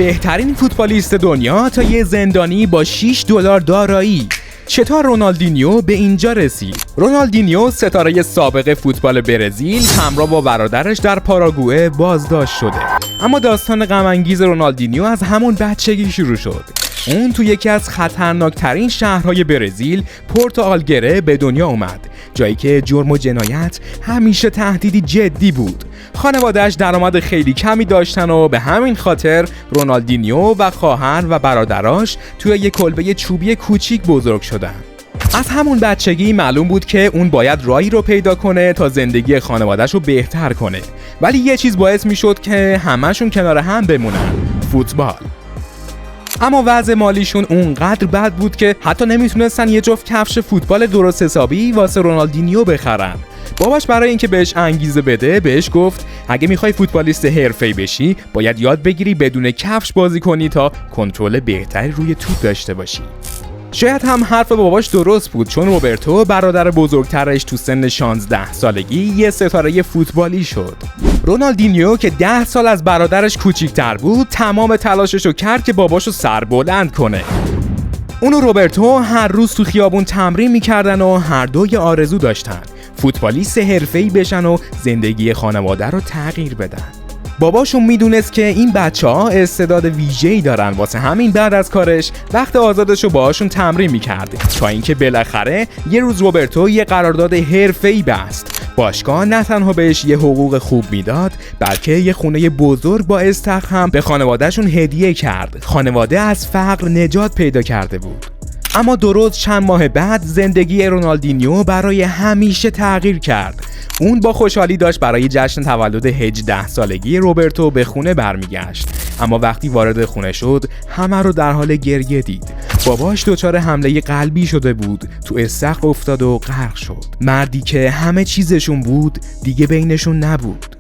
بهترین فوتبالیست دنیا تا یه زندانی با $6 دارایی. چطور رونالدینیو به اینجا رسید؟ رونالدینیو ستاره سابق فوتبال برزیل همراه با برادرش در پاراگوئه بازداشت شده. اما داستان غم انگیز رونالدینیو از همون بچگی شروع شد. اون تو یکی از خطرناکترین شهرهای برزیل، پورتو آلگره، به دنیا اومد، جایی که جرم و جنایت همیشه تهدیدی جدی بود. خانواده‌اش درآمد خیلی کمی داشتن و به همین خاطر رونالدینیو و خواهر و برادراش توی یک کلبه چوبی کوچیک بزرگ شدن. از همون بچگی معلوم بود که اون باید راهی رو پیدا کنه تا زندگی خانواده‌اش رو بهتر کنه، ولی یه چیز باعث میشد که همه‌شون کنار هم بمونن: فوتبال. اما وضع مالیشون اونقدر بد بود که حتی نمیتونستن یه جفت کفش فوتبال درست حسابی واسه رونالدینیو بخرن. باباش برای اینکه بهش انگیزه بده بهش گفت اگه میخوای فوتبالیست حرفه‌ای بشی باید یاد بگیری بدون کفش بازی کنی تا کنترل بهتری روی توپ داشته باشی. شاید هم حرف باباش درست بود، چون روبرتو برادر بزرگترش تو سن 16 سالگی یه ستاره فوتبالی شد. رونالدینیو که 10 سال از برادرش کوچیک‌تر بود تمام تلاششو کرد که باباشو سربلند کنه. اون و روبرتو هر روز تو خیابون تمرین میکردن و هر دو یه آرزو داشتن: فوتبالیست حرفه‌ای بشن و زندگی خانواده رو تغییر بدن. باباشون میدونست که این بچه‌ها استعداد ویژه‌ای دارن، واسه همین بعد از کارش وقت آزادش رو باهاشون تمرین میکرد، تا اینکه بالاخره یه روز روبرتو یه قرارداد حرفه‌ای بست. باشگاه نه تنها بهش یه حقوق خوب میداد، بلکه یه خونه بزرگ با استخر هم به خانوادهشون هدیه کرد. خانواده از فقر نجات پیدا کرده بود. اما درست چند ماه بعد زندگی رونالدینیو برای همیشه تغییر کرد. اون با خوشحالی داشت برای جشن تولد 18 سالگی روبرتو به خونه برمیگشت، اما وقتی وارد خونه شد همه رو در حال گریه دید. باباش دچار حمله قلبی شده بود، تو استخر افتاد و غرق شد. مردی که همه چیزشون بود دیگه بینشون نبود.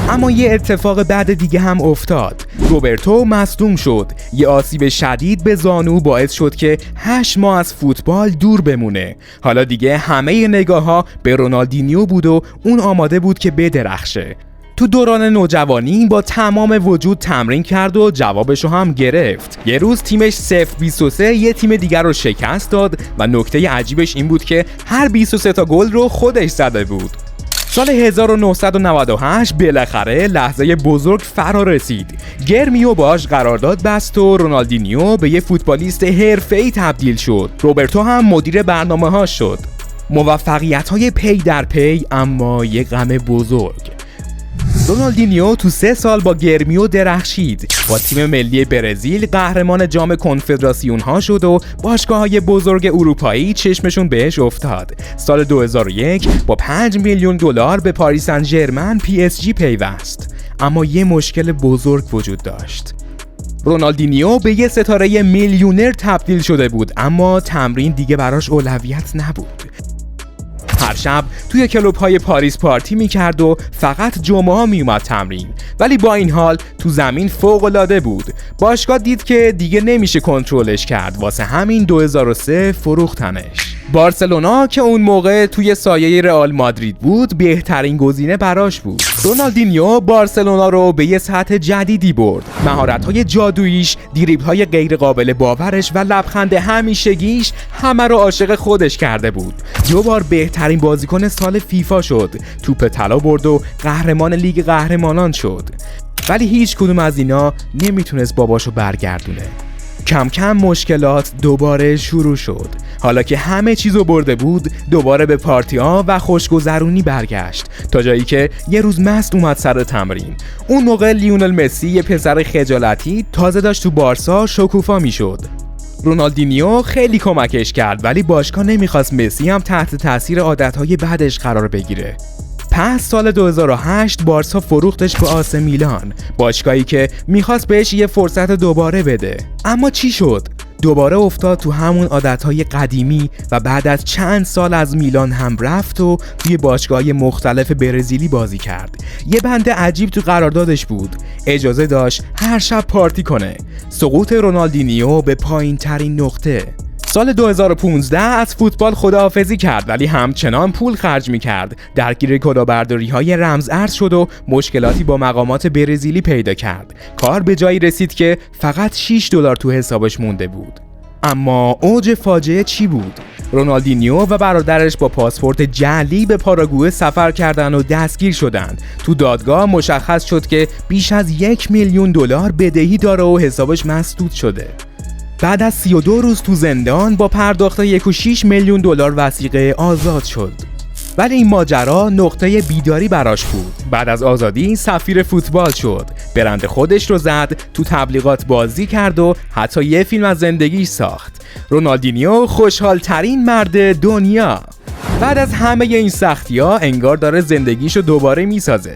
اما یه اتفاق بعد دیگه هم افتاد. روبرتو مصدوم شد. یه آسیب شدید به زانو باعث شد که 8 ماه از فوتبال دور بمونه. حالا دیگه همه نگاه‌ها به رونالدینیو بود و اون آماده بود که بدرخشه. تو دوران نوجوانی با تمام وجود تمرین کرد و جوابشو هم گرفت. یه روز تیمش 0-23 یه تیم دیگر رو شکست داد و نکته عجیبش این بود که هر 23 تا گل رو خودش زده بود. سال 1998 بالاخره لحظه بزرگ فرا رسید. گرمیو باش قرارداد بست و رونالدینیو به یه فوتبالیست حرفه‌ای تبدیل شد. روبرتو هم مدیر برنامه‌ها شد. موفقیت‌های پی در پی، اما یه غم بزرگ. رونالدینیو تو 3 سال با گرمیو درخشید. با تیم ملی برزیل قهرمان جام کنفدراسیون ها شد و باشگاه‌های بزرگ اروپایی چشمشون بهش افتاد. سال 2001 با $5 میلیون به پاریس سن ژرمن PSG پیوست. اما یه مشکل بزرگ وجود داشت. رونالدینیو به یه ستاره میلیونر تبدیل شده بود، اما تمرین دیگه براش اولویت نبود. هر شب توی کلوب‌های پاریس پارتی می‌کرد و فقط جمعه‌ها میومد تمرین، ولی با این حال تو زمین فوق‌العاده بود. باشگاه دید که دیگه نمیشه کنترلش کرد، واسه همین 2003 فروختنش. بارسلونا که اون موقع توی سایه رئال مادرید بود بهترین گزینه براش بود. رونالدینیو بارسلونا رو به یه سطح جدیدی برد. مهارت‌های جادوییش، دریبل‌های غیر قابل باورش و لبخند همیشگیش همه رو عاشق خودش کرده بود. 2 بار بهترین بازیکن سال فیفا شد. توپ طلا برد و قهرمان لیگ قهرمانان شد. ولی هیچ کدوم از اینا نمیتونست باباشو برگردونه. کم کم مشکلات دوباره شروع شد. حالا که همه چیزو برده بود دوباره به پارتی‌ها و خوشگذرونی برگشت، تا جایی که یه روز مست اومد سر تمرین. اون موقع لیونل مسی یه پسر خجالتی تازه داشت تو بارسا شکوفا میشد. رونالدینیو خیلی کمکش کرد، ولی باشگاه نمیخواست مسی هم تحت تاثیر عادتهای بدش قرار بگیره. پس سال 2008 بارسا فروختش به آس میلان، باشگاهی که میخواست بهش یه فرصت دوباره بده. اما چی شد؟ دوباره افتاد تو همون عادتهای قدیمی و بعد از چند سال از میلان هم رفت و توی باشگاه‌های مختلف برزیلی بازی کرد. یه بند عجیب تو قراردادش بود، اجازه داشت هر شب پارتی کنه. سقوط رونالدینیو به پایین ترین نقطه. سال 2015 از فوتبال خداحافظی کرد ولی همچنان پول خرج می‌کرد. درگیر کلاهبرداری‌های رمزارز شد و مشکلاتی با مقامات برزیلی پیدا کرد. کار به جایی رسید که فقط $6 تو حسابش مونده بود. اما اوج فاجعه چی بود؟ رونالدینیو و برادرش با پاسپورت جعلی به پاراگوئه سفر کردند و دستگیر شدند. تو دادگاه مشخص شد که بیش از $1,000,000 بدهی داره و حسابش مسدود شده. بعد از 32 روز تو زندان با پرداخت $1,600,000 وثیقه آزاد شد. ولی این ماجرا نقطه بیداری براش بود. بعد از آزادی سفیر فوتبال شد. برند خودش رو زد، تو تبلیغات بازی کرد و حتی یه فیلم از زندگیش ساخت. رونالدینیو خوشحال ترین مرد دنیا. بعد از همه این سختی‌ها انگار داره زندگیشو دوباره میسازه.